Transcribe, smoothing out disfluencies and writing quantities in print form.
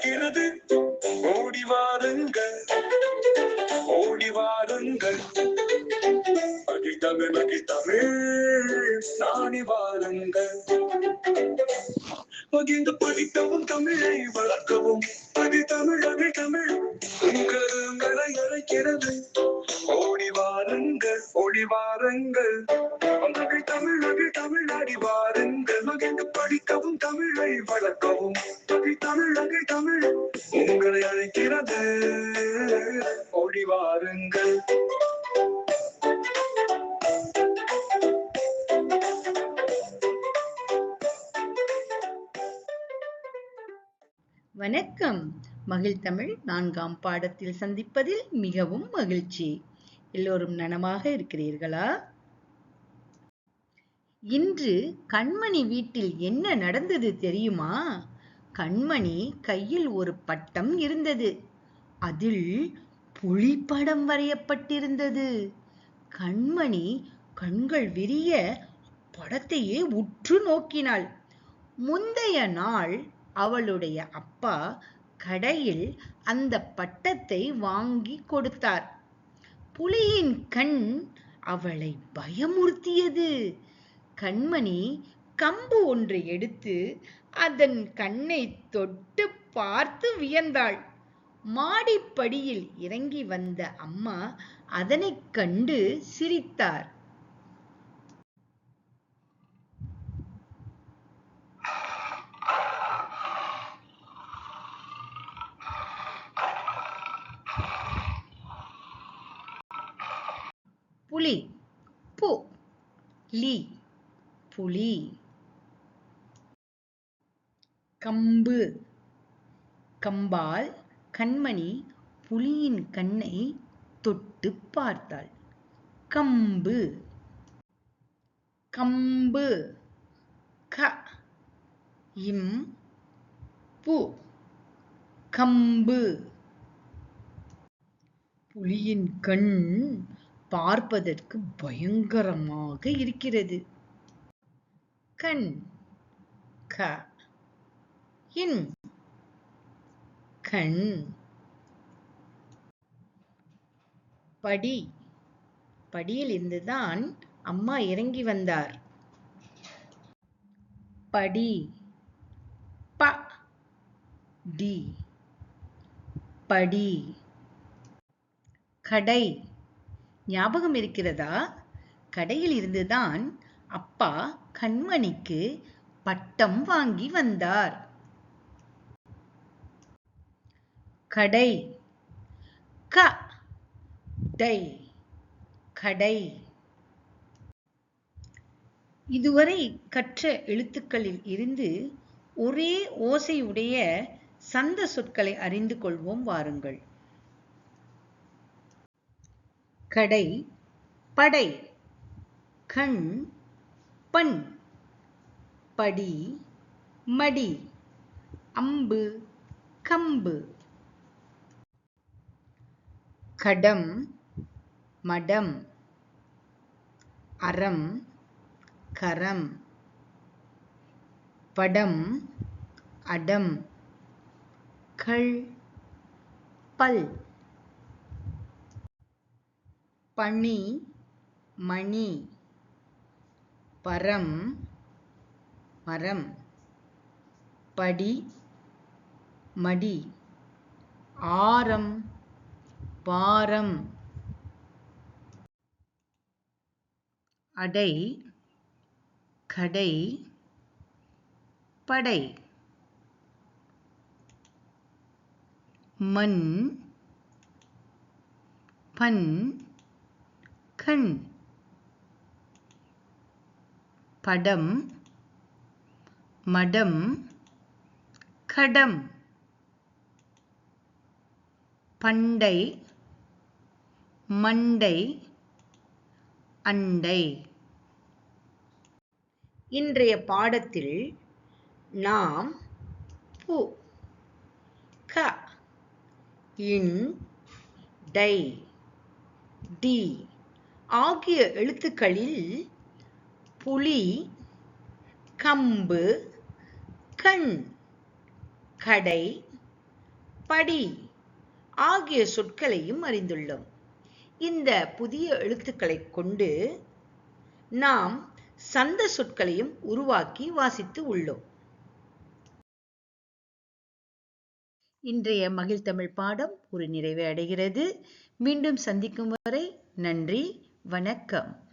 அழைக்கிறது. ஓடி வாருங்கள், ஓடி வாருங்கள். மகிழ்தமிழ் மகிழ்தமிழ் நாடி வாருங்கள். மகிழ்ந்து படிக்கவும் தமிழை வளர்க்கவும் தமிழ் தமிழ் உங்களை அழைக்கிறது. ஓடி வாருங்கள், ஓடி வாருங்கள். மகிழ் தமிழ் நாடி வாருங்கள். மகிழ்ந்து படிக்கவும் தமிழை வளர்க்கவும் தமிழ் உங்களை அழைக்கிறது. ஓடி வாருங்கள். வணக்கம். மகிழ்தமிழ் 4ஆம் பாடத்தில் சந்திப்பதில் மிகவும் மகிழ்ச்சி. எல்லோரும் நலமாக இருக்கிறீர்களா? இன்று கண்மணி வீட்டில் என்ன நடந்தது தெரியுமா? கண்மணி கையில் ஒரு பட்டம் இருந்தது. அதில் புலி படம் வரையப்பட்டிருந்தது. கண்மணி கண்கள் விரிய படத்தையே உற்று நோக்கினாள். முந்தைய நாள் அவளுடைய அப்பா கடையில் அந்த பட்டத்தை வாங்கி கொடுத்தார். புலியின் கண் அவளை பயமுறுத்தியது. கண்மணி கம்பு ஒன்று எடுத்து அதன் கண்ணை தொட்டு பார்த்து வியந்தாள். மாடிப்படியில் இறங்கி வந்த அம்மா அதனைக் கண்டு சிரித்தார். புலி, பு லி புலி. கம்பு, கம்பால் கண்மணி புலியின் கண்ணை தொட்டு பார்த்தாள். கம்பு. கம்பு, க இம் பு கம்பு. புலியின் கண் பார்ப்பதற்கு பயங்கரமாக இருக்கிறது. கண், க இன் கண். படி, படியில் இருந்துதான் அம்மா இறங்கி வந்தார். படி, ப டி படி. கடை, ஞாபகம் இருக்கிறதா? கடையில் இருந்துதான் அப்பா கண்மணிக்கு பட்டம் வாங்கி வந்தார். கடை, க டை கடை. இதுவரை கற்ற எழுத்துக்களில் இருந்து ஒரே ஓசையுடைய சந்த சொற்களை அறிந்து கொள்வோம் வாருங்கள். கடை, படை. கண், பண். படி, மடி. அம்பு, கம்பு. கடம், மடம். அறம், கரம். படம், அடம். கள், பல். பணி, மணி. பரம், மரம். படி, மடி. ஆரம், பாரம். அடை, கடை, படை. மண், பண், கண். படம், மடம், கடம். பண்டை, மண்டை, அண்டை. இன்றைய பாடத்தில் நாம் பு, க, இன், டை, டி ஆகிய எழுத்துக்களில் புலி, கம்பு, கண், கடை, படி ஆகிய சொற்களையும் அறிந்துள்ளோம். இந்த புதிய எழுத்துக்களைக் கொண்டு நாம் சந்த சொற்களையும் உருவாக்கி வாசித்து உள்ளோம். இன்றைய மகிழ்தமிழ் பாடம் ஒரு நிறைவை அடைகிறது. மீண்டும் சந்திக்கும் வரை நன்றி, வணக்கம்.